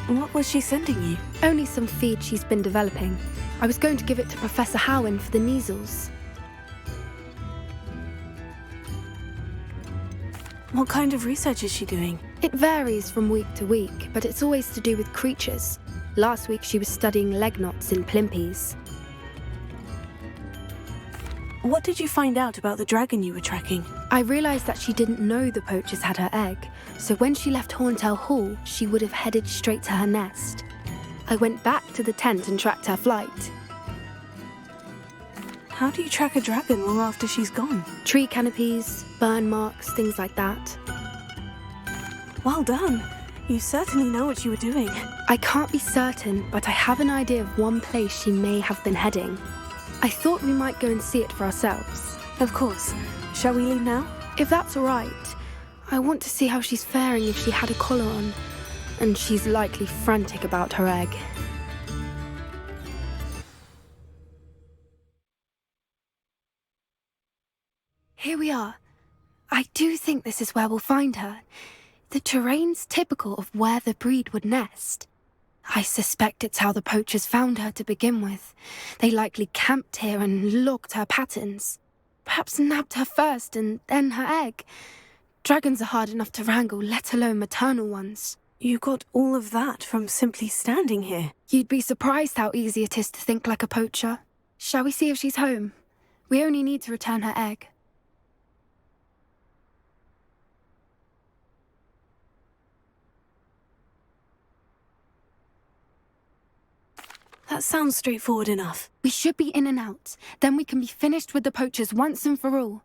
What was she sending you? Only some feed she's been developing. I was going to give it to Professor Howen for the measles. What kind of research is she doing? It varies from week to week, but it's always to do with creatures. Last week she was studying leg knots in plimpies. What did you find out about the dragon you were tracking? I realised that she didn't know the poachers had her egg, so when she left Horntail Hall, she would have headed straight to her nest. I went back to the tent and tracked her flight. How do you track a dragon long after she's gone? Tree canopies, burn marks, things like that. Well done. You certainly know what you were doing. I can't be certain, but I have an idea of one place she may have been heading. I thought we might go and see it for ourselves. Of course. Shall we leave now? If that's all right. I want to see how she's faring if she had a collar on. And she's likely frantic about her egg. Here we are. I do think this is where we'll find her. The terrain's typical of where the breed would nest. I suspect it's how the poachers found her to begin with. They likely camped here and logged her patterns. Perhaps nabbed her first and then her egg. Dragons are hard enough to wrangle, let alone maternal ones. You got all of that from simply standing here. You'd be surprised how easy it is to think like a poacher. Shall we see if she's home? We only need to return her egg. That sounds straightforward enough. We should be in and out. Then we can be finished with the poachers once and for all.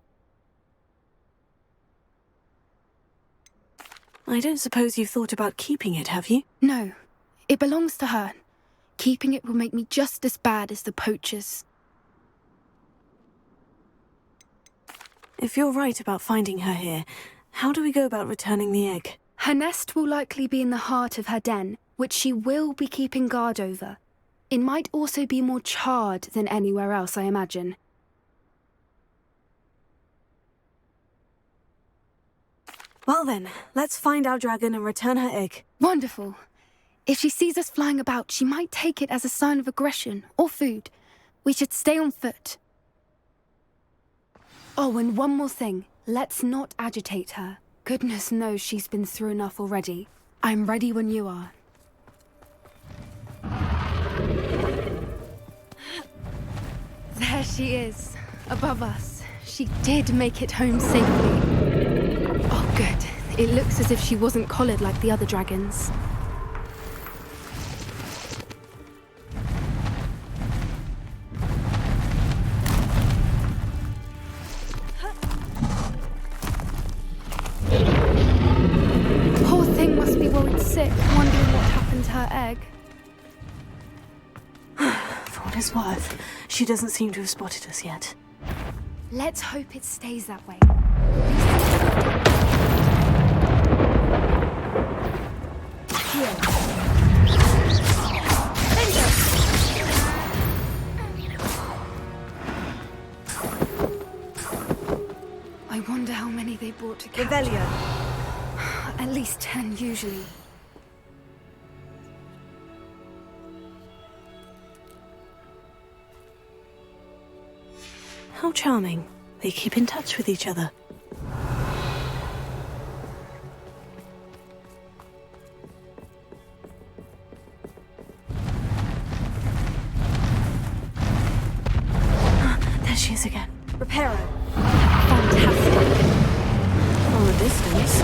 I don't suppose you've thought about keeping it, have you? No. It belongs to her. Keeping it will make me just as bad as the poachers. If you're right about finding her here, how do we go about returning the egg? Her nest will likely be in the heart of her den, which she will be keeping guard over. It might also be more charred than anywhere else, I imagine. Well then, let's find our dragon and return her egg. Wonderful. If she sees us flying about, she might take it as a sign of aggression or food. We should stay on foot. Oh, and one more thing. Let's not agitate her. Goodness knows she's been through enough already. I'm ready when you are. There she is, above us. She did make it home safely. Oh, good. It looks as if she wasn't collared like the other dragons. Poor thing must be worried sick, wondering what happened to her egg. For what it's worth, she doesn't seem to have spotted us yet. Let's hope it stays that way. I wonder how many they brought to catch. Revelio. At least 10 usually. charming. They keep in touch with each other. There she is again. Reparo. Fantastic. From a distance.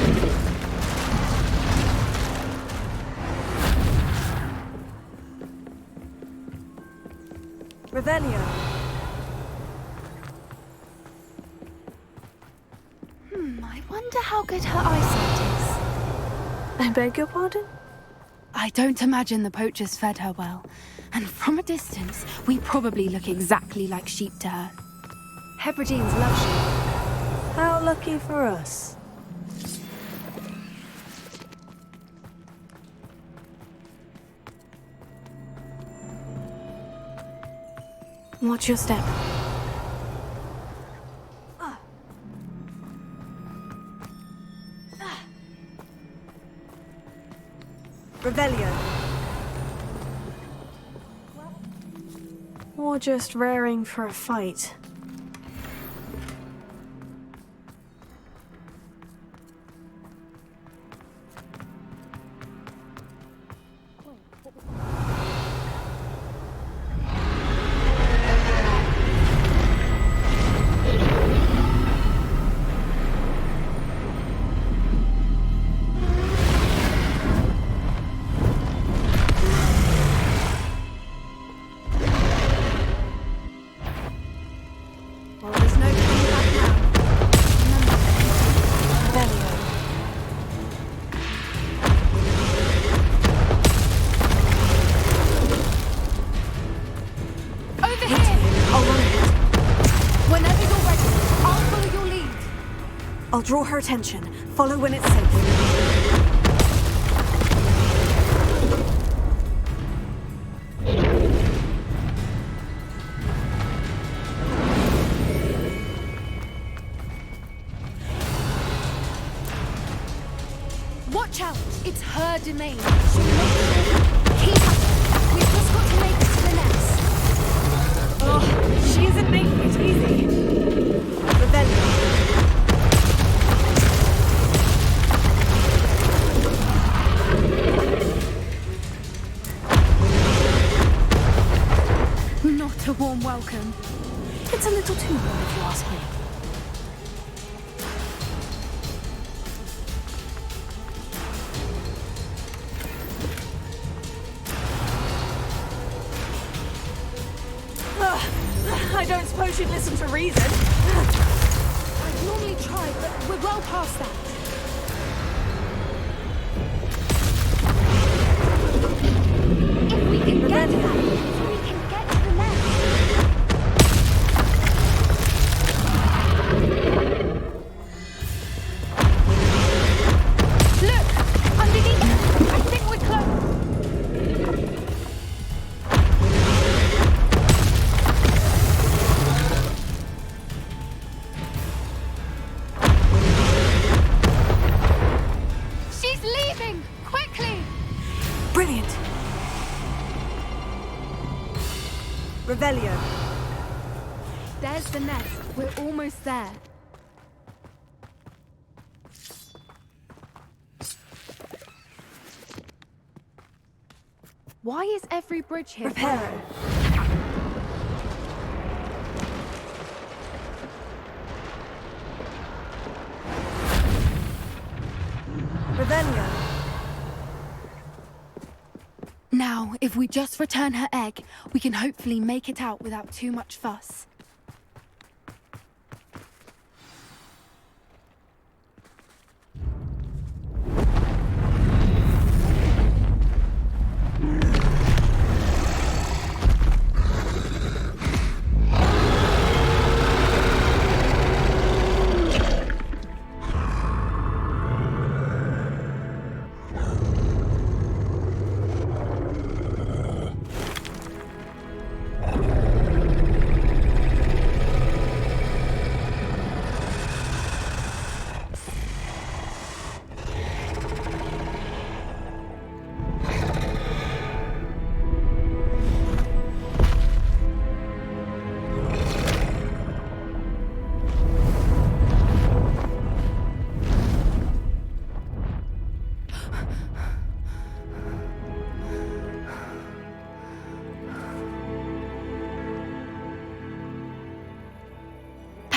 Revelio. I wonder how good her eyesight is. I beg your pardon? I don't imagine the poachers fed her well. And from a distance, we probably look exactly like sheep to her. Hebrideans love sheep. How lucky for us. Watch your step. Revelio. Or just raring for a fight. Well, there's no coming back now. Revelio. Over here! I'll run ahead. Whenever you're ready, I'll follow your lead. I'll draw her attention. Follow when it's safe. Watch out! It's her domain. She'll make sure. Keep up. We've just got to make it to the nest. Oh, she isn't making it easy. Revelio. Not a warm welcome. It's a little too warm if you ask me. I don't suppose you'd listen to reason. I'd normally try, but we're well past that. If we can get to that, we can get to the nest. Look! Underneath! I think we're close. She's leaving! Quickly! Brilliant. Revelio. There's the nest. We're almost there. Why is every bridge here? Reparo. Revelio. Now, if we just return her egg, we can hopefully make it out without too much fuss.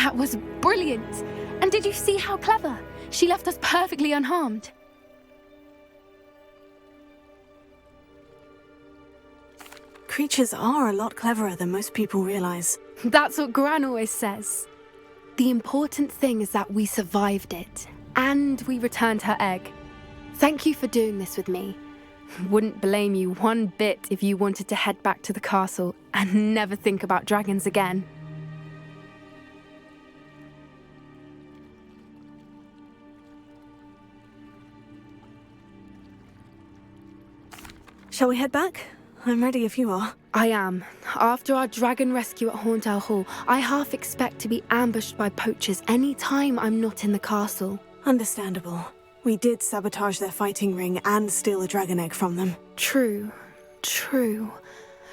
That was brilliant! And did you see how clever? She left us perfectly unharmed. Creatures are a lot cleverer than most people realize. That's what Gran always says. The important thing is that we survived it, and we returned her egg. Thank you for doing this with me. Wouldn't blame you one bit if you wanted to head back to the castle and never think about dragons again. Shall we head back? I'm ready if you are. I am. After our dragon rescue at Horndale Hall, I half expect to be ambushed by poachers any time I'm not in the castle. Understandable. We did sabotage their fighting ring and steal a dragon egg from them. True.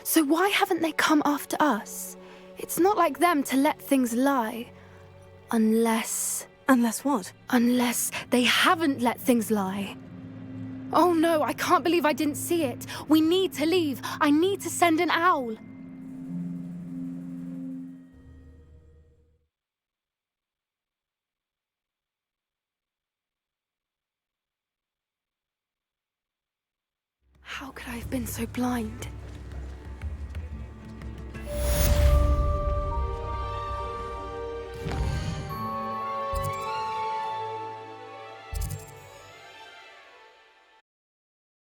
So why haven't they come after us? It's not like them to let things lie. Unless... Unless what? Unless they haven't let things lie. Oh no, I can't believe I didn't see it. We need to leave. I need to send an owl. How could I have been so blind?